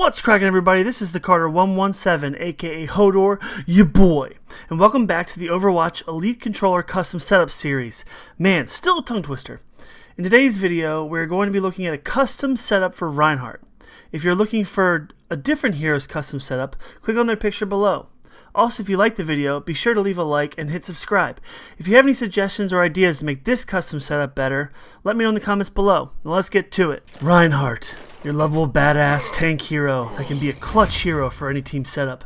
What's cracking, everybody? This is the Carter117, aka Hodor, ya boy, and welcome back to the Overwatch Elite Controller Custom Setup Series. Man, still a tongue twister. In today's video, we're going to be looking at a custom setup for Reinhardt. If you're looking for a different hero's custom setup, click on their picture below. Also, if you like the video, be sure to leave a like and hit subscribe. If you have any suggestions or ideas to make this custom setup better, let me know in the comments below. Now let's get to it. Reinhardt, your lovable badass tank hero that can be a clutch hero for any team setup.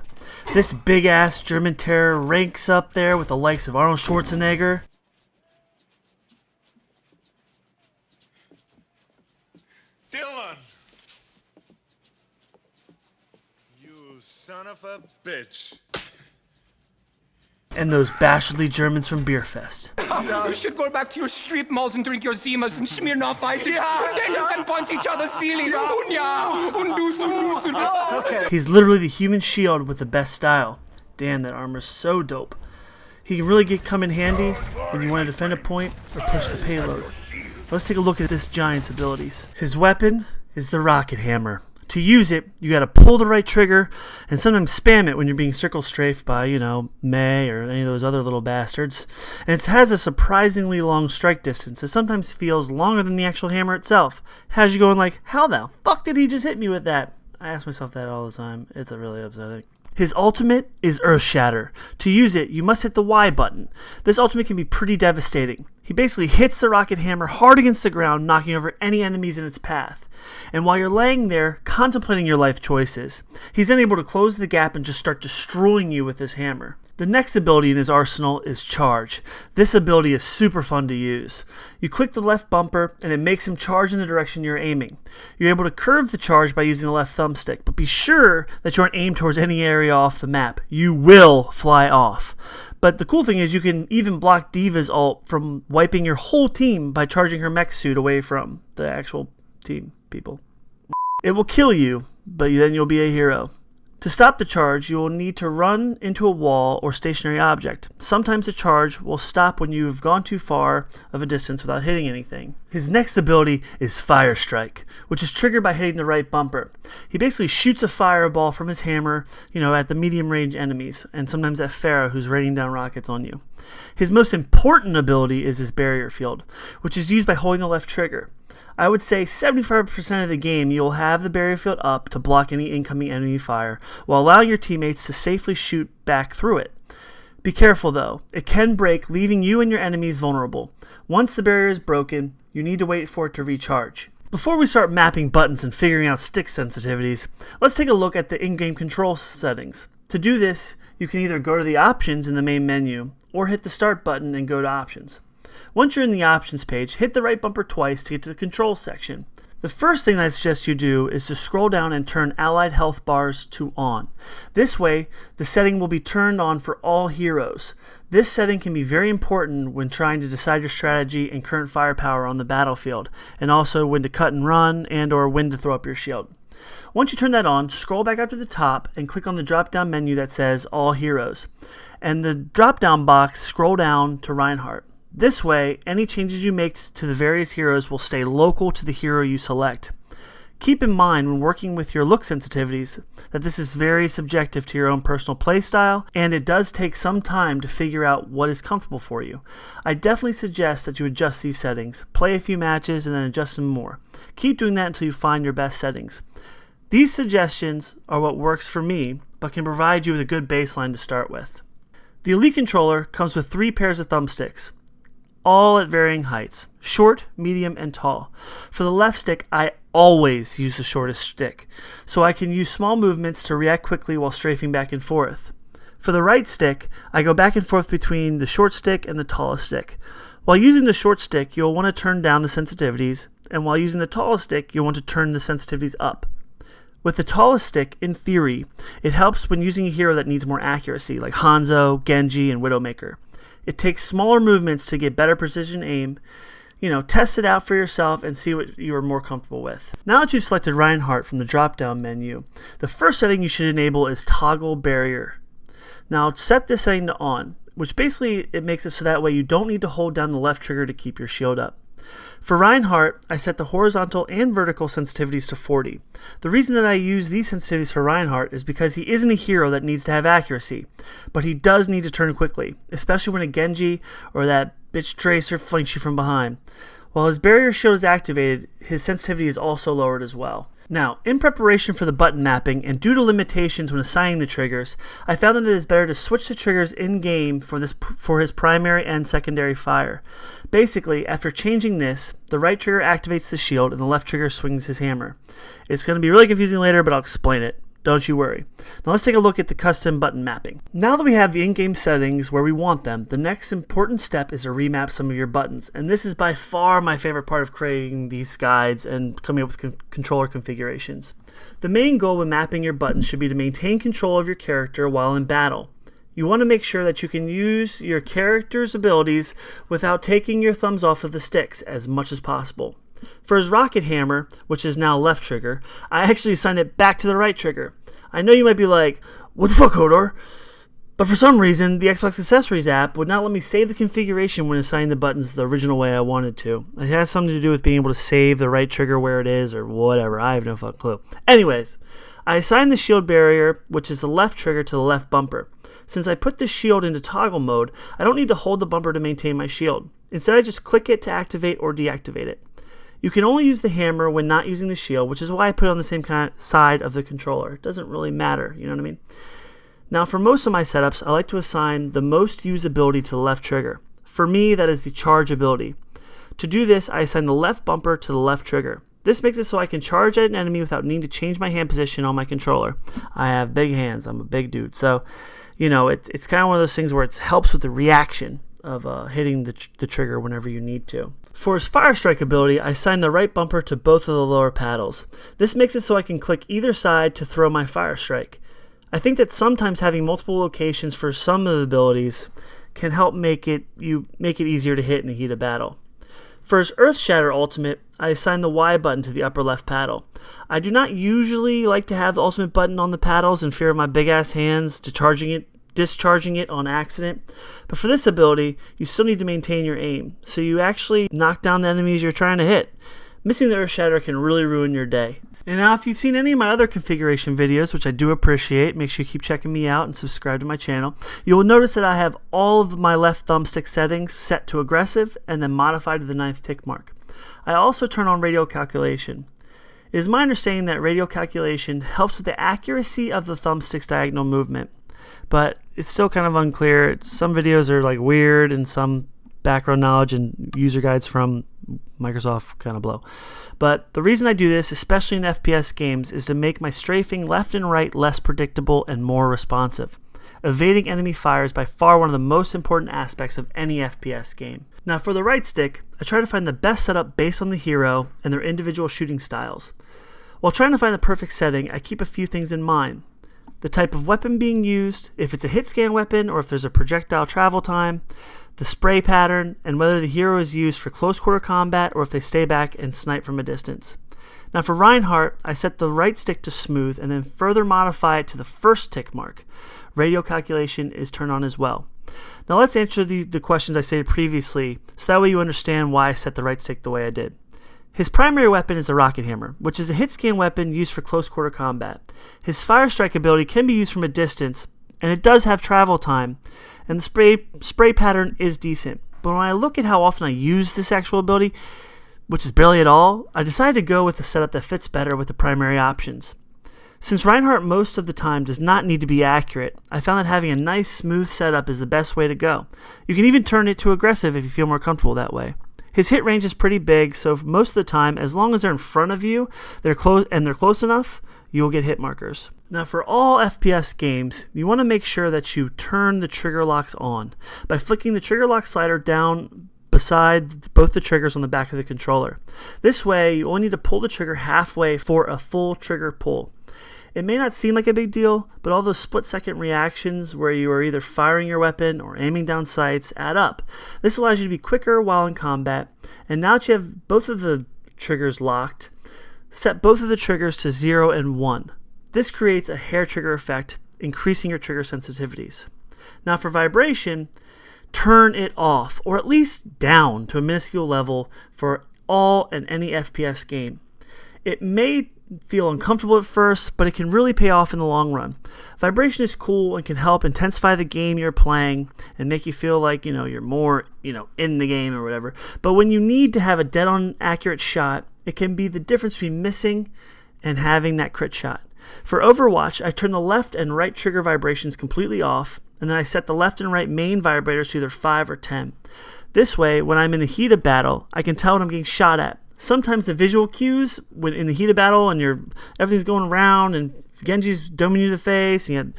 This big ass German terror ranks up there with the likes of Arnold Schwarzenegger. Dylan! You son of a bitch. And those bastardly Germans from Beerfest. You should go back to your strip malls and drink your Zimas and Smirnoff Ices. And then you can punch each other's ceiling. Okay. He's literally the human shield with the best style. Damn, that armor's so dope. He can really come in handy when you want to defend a point or push the payload. Let's take a look at this giant's abilities. His weapon is the rocket hammer. To use it, you gotta pull the right trigger and sometimes spam it when you're being circle strafed by, May or any of those other little bastards. And it has a surprisingly long strike distance. It sometimes feels longer than the actual hammer itself. It has you going like, how the fuck did he just hit me with that? I ask myself that all the time. It's really upsetting. His ultimate is Earth Shatter. To use it, you must hit the Y button. This ultimate can be pretty devastating. He basically hits the rocket hammer hard against the ground, knocking over any enemies in its path. And while you're laying there, contemplating your life choices, he's then able to close the gap and just start destroying you with his hammer. The next ability in his arsenal is Charge. This ability is super fun to use. You click the left bumper and it makes him charge in the direction you're aiming. You're able to curve the charge by using the left thumbstick, but be sure that you aren't aimed towards any area off the map. You will fly off. But the cool thing is you can even block D.Va's ult from wiping your whole team by charging her mech suit away from the actual team people. It will kill you, but then you'll be a hero. To stop the charge, you will need to run into a wall or stationary object. Sometimes the charge will stop when you have gone too far of a distance without hitting anything. His next ability is Fire Strike, which is triggered by hitting the right bumper. He basically shoots a fireball from his hammer, at the medium range enemies, and sometimes at Pharah, who's raining down rockets on you. His most important ability is his Barrier Field, which is used by holding the left trigger. I would say 75% of the game you will have the barrier field up to block any incoming enemy fire, while allowing your teammates to safely shoot back through it. Be careful though, it can break, leaving you and your enemies vulnerable. Once the barrier is broken, you need to wait for it to recharge. Before we start mapping buttons and figuring out stick sensitivities, let's take a look at the in-game control settings. To do this, you can either go to the options in the main menu, or hit the start button and go to options. Once you're in the options page, hit the right bumper twice to get to the controls section. The first thing I suggest you do is to scroll down and turn allied health bars to on. This way, the setting will be turned on for all heroes. This setting can be very important when trying to decide your strategy and current firepower on the battlefield, and also when to cut and run and or when to throw up your shield. Once you turn that on, scroll back up to the top and click on the drop-down menu that says All Heroes. And the drop-down box, scroll down to Reinhardt. This way, any changes you make to the various heroes will stay local to the hero you select. Keep in mind when working with your look sensitivities that this is very subjective to your own personal playstyle, and it does take some time to figure out what is comfortable for you. I definitely suggest that you adjust these settings, play a few matches, and then adjust them more. Keep doing that until you find your best settings. These suggestions are what works for me, but can provide you with a good baseline to start with. The Elite Controller comes with 3 pairs of thumbsticks, all at varying heights, short, medium, and tall. For the left stick, I always use the shortest stick, so I can use small movements to react quickly while strafing back and forth. For the right stick, I go back and forth between the short stick and the tallest stick. While using the short stick, you'll want to turn down the sensitivities, and while using the tallest stick, you'll want to turn the sensitivities up. With the tallest stick, in theory, it helps when using a hero that needs more accuracy, like Hanzo, Genji, and Widowmaker. It takes smaller movements to get better precision aim. Test it out for yourself and see what you are more comfortable with. Now that you've selected Reinhardt from the drop-down menu, the first setting you should enable is Toggle Barrier. Now set this setting to on, which basically it makes it so that way you don't need to hold down the left trigger to keep your shield up. For Reinhardt, I set the horizontal and vertical sensitivities to 40. The reason that I use these sensitivities for Reinhardt is because he isn't a hero that needs to have accuracy, but he does need to turn quickly, especially when a Genji or that bitch Tracer flanks you from behind. While his barrier shield is activated, his sensitivity is also lowered as well. Now, in preparation for the button mapping and due to limitations when assigning the triggers, I found that it is better to switch the triggers in-game for his primary and secondary fire. Basically, after changing this, the right trigger activates the shield and the left trigger swings his hammer. It's going to be really confusing later, but I'll explain it. Don't you worry. Now let's take a look at the custom button mapping. Now that we have the in-game settings where we want them, the next important step is to remap some of your buttons. And this is by far my favorite part of creating these guides and coming up with controller configurations. The main goal when mapping your buttons should be to maintain control of your character while in battle. You want to make sure that you can use your character's abilities without taking your thumbs off of the sticks as much as possible. For his rocket hammer, which is now left trigger, I actually assigned it back to the right trigger. I know you might be like, what the fuck, Hodor? But for some reason, the Xbox Accessories app would not let me save the configuration when assigning the buttons the original way I wanted to. It has something to do with being able to save the right trigger where it is or whatever. I have no fucking clue. Anyways, I assigned the shield barrier, which is the left trigger, to the left bumper. Since I put the shield into toggle mode, I don't need to hold the bumper to maintain my shield. Instead, I just click it to activate or deactivate it. You can only use the hammer when not using the shield, which is why I put it on the same side of the controller. It doesn't really matter, you know what I mean? Now, for most of my setups, I like to assign the most usability to the left trigger. For me, that is the charge ability. To do this, I assign the left bumper to the left trigger. This makes it so I can charge at an enemy without needing to change my hand position on my controller. I have big hands. I'm a big dude. So, you know, it's kind of one of those things where it helps with the reaction of hitting the trigger whenever you need to. For his fire strike ability, I assign the right bumper to both of the lower paddles. This makes it so I can click either side to throw my fire strike. I think that sometimes having multiple locations for some of the abilities can help make it easier to hit in the heat of battle. For his Earth Shatter ultimate, I assign the Y button to the upper left paddle. I do not usually like to have the ultimate button on the paddles in fear of my big ass hands discharging it on accident, but for this ability, you still need to maintain your aim, so you actually knock down the enemies you're trying to hit. Missing the Earth Shatter can really ruin your day. And now, if you've seen any of my other configuration videos, which I do appreciate, make sure you keep checking me out and subscribe to my channel. You will notice that I have all of my left thumbstick settings set to aggressive and then modified to the 9th tick mark. I also turn on radial calculation. It is my understanding that radial calculation helps with the accuracy of the thumbstick's diagonal movement, but it's still kind of unclear. Some videos are like weird and some background knowledge and user guides from Microsoft kind of blow. But the reason I do this, especially in FPS games, is to make my strafing left and right less predictable and more responsive. Evading enemy fire is by far one of the most important aspects of any FPS game. Now for the right stick, I try to find the best setup based on the hero and their individual shooting styles. While trying to find the perfect setting, I keep a few things in mind. The type of weapon being used, if it's a hit scan weapon or if there's a projectile travel time, the spray pattern, and whether the hero is used for close quarter combat or if they stay back and snipe from a distance. Now for Reinhardt, I set the right stick to smooth and then further modify it to the first tick mark. Radial calculation is turned on as well. Now let's answer the questions I stated previously, so that way you understand why I set the right stick the way I did. His primary weapon is the rocket hammer, which is a hit scan weapon used for close quarter combat. His fire strike ability can be used from a distance, and it does have travel time, and the spray pattern is decent. But when I look at how often I use this actual ability, which is barely at all, I decided to go with a setup that fits better with the primary options. Since Reinhardt most of the time does not need to be accurate, I found that having a nice smooth setup is the best way to go. You can even turn it to aggressive if you feel more comfortable that way. His hit range is pretty big, so most of the time, as long as they're in front of you, they're close enough, you will get hit markers. Now for all FPS games, you want to make sure that you turn the trigger locks on by flicking the trigger lock slider down beside both the triggers on the back of the controller. This way, you only need to pull the trigger halfway for a full trigger pull. It may not seem like a big deal, but all those split-second reactions where you are either firing your weapon or aiming down sights add up. This allows you to be quicker while in combat, and now that you have both of the triggers locked, set both of the triggers to 0 and 1. This creates a hair trigger effect, increasing your trigger sensitivities. Now for vibration, turn it off, or at least down to a minuscule level for all in any FPS game. It may feel uncomfortable at first, but it can really pay off in the long run. Vibration is cool and can help intensify the game you're playing and make you feel like, you're more, in the game or whatever. But when you need to have a dead-on accurate shot, it can be the difference between missing and having that crit shot. For Overwatch, I turn the left and right trigger vibrations completely off, and then I set the left and right main vibrators to either 5 or 10. This way, when I'm in the heat of battle, I can tell when I'm getting shot at. Sometimes the visual cues, when in the heat of battle and everything's going around and Genji's doming you to the face and you had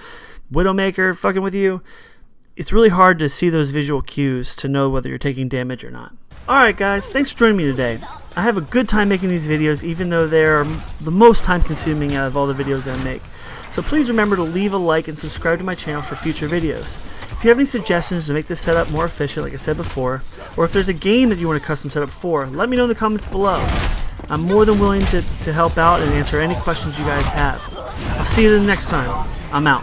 Widowmaker fucking with you, it's really hard to see those visual cues to know whether you're taking damage or not. Alright guys, thanks for joining me today. I have a good time making these videos, even though they're the most time consuming out of all the videos I make. So please remember to leave a like and subscribe to my channel for future videos. If you have any suggestions to make this setup more efficient, like I said before, or if there's a game that you want a custom setup for, let me know in the comments below. I'm more than willing to help out and answer any questions you guys have. I'll see you the next time. I'm out.